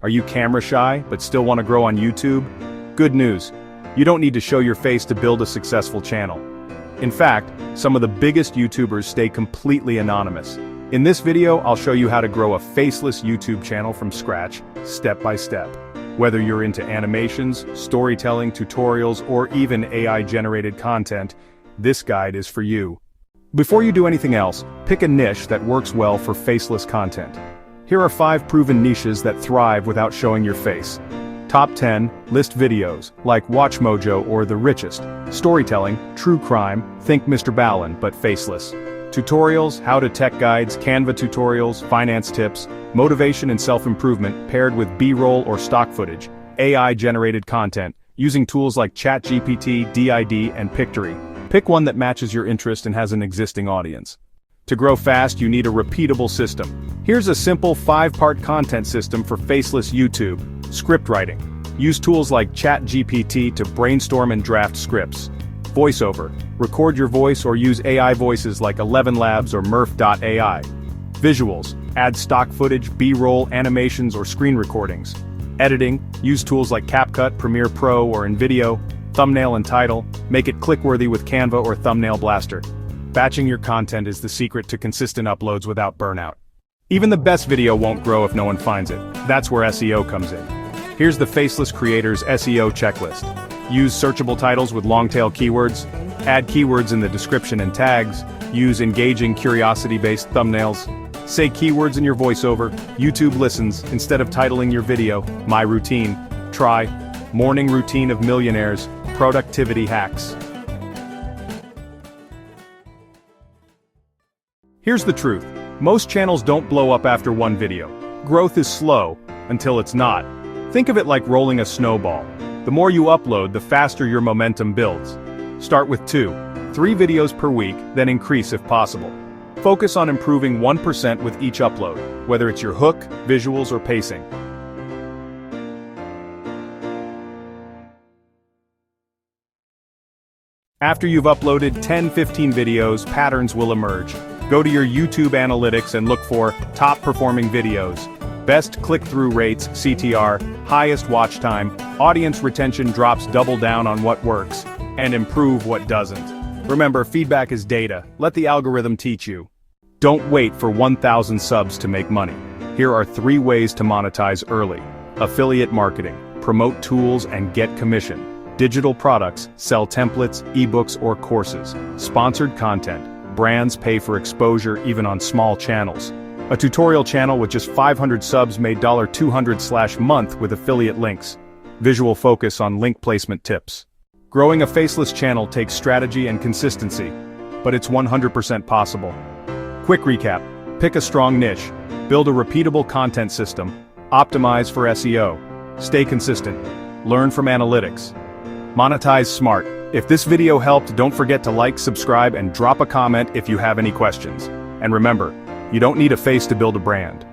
Are you camera shy, but still want to grow on YouTube? Good news. You don't need to show your face to build a successful channel. In fact, some of the biggest YouTubers stay completely anonymous. In this video, I'll show you how to grow a faceless YouTube channel from scratch, step by step. Whether you're into animations, storytelling, tutorials, or even AI-generated content, this guide is for you. Before you do anything else, pick a niche that works well for faceless content. Here are 5 proven niches that thrive without showing your face. Top 10, list videos, like Watch Mojo or The Richest. Storytelling, true crime, think Mr. Ballin, but faceless. Tutorials, how-to tech guides, Canva tutorials, finance tips, motivation and self-improvement paired with B-roll or stock footage, AI-generated content, using tools like ChatGPT, DID, and Pictory. Pick one that matches your interest and has an existing audience. To grow fast, you need a repeatable system. Here's a simple 5-part content system for faceless YouTube. Script writing. Use tools like ChatGPT to brainstorm and draft scripts. Voiceover. Record your voice or use AI voices like 11 Labs or Murph.ai. Visuals. Add stock footage, B-roll, animations, or screen recordings. Editing. Use tools like CapCut, Premiere Pro, or InVideo. Thumbnail and title. Make it click-worthy with Canva or Thumbnail Blaster. Batching your content is the secret to consistent uploads without burnout. Even the best video won't grow if no one finds it. That's where SEO comes in. Here's the Faceless Creator's SEO checklist. Use searchable titles with long-tail keywords. Add keywords in the description and tags. Use engaging curiosity-based thumbnails. Say keywords in your voiceover. YouTube listens instead of titling your video. My routine. Try morning routine of millionaires. Productivity hacks. Here's the truth. Most channels don't blow up after one video. Growth is slow, until it's not. Think of it like rolling a snowball. The more you upload, the faster your momentum builds. Start with 2, 3 videos per week, then increase if possible. Focus on improving 1% with each upload, whether it's your hook, visuals, or pacing. After you've uploaded 10-15 videos, patterns will emerge. Go to your YouTube analytics and look for top performing videos, best click-through rates, CTR, highest watch time, audience retention drops, double down on what works, and improve what doesn't. Remember, feedback is data. Let the algorithm teach you. Don't wait for 1,000 subs to make money. Here are 3 ways to monetize early. Affiliate marketing, promote tools and get commission. Digital products, sell templates, ebooks, or courses. Sponsored content. Brands pay for exposure even on small channels. A tutorial channel with just 500 subs made $200/month with affiliate links. Visual focus on link placement tips. Growing a faceless channel takes strategy and consistency, but it's 100% possible. Quick recap. Pick a strong niche. Build a repeatable content system. Optimize for SEO. Stay consistent. Learn from analytics. Monetize smart. If this video helped, don't forget to like, subscribe, and drop a comment if you have any questions. And remember, you don't need a face to build a brand.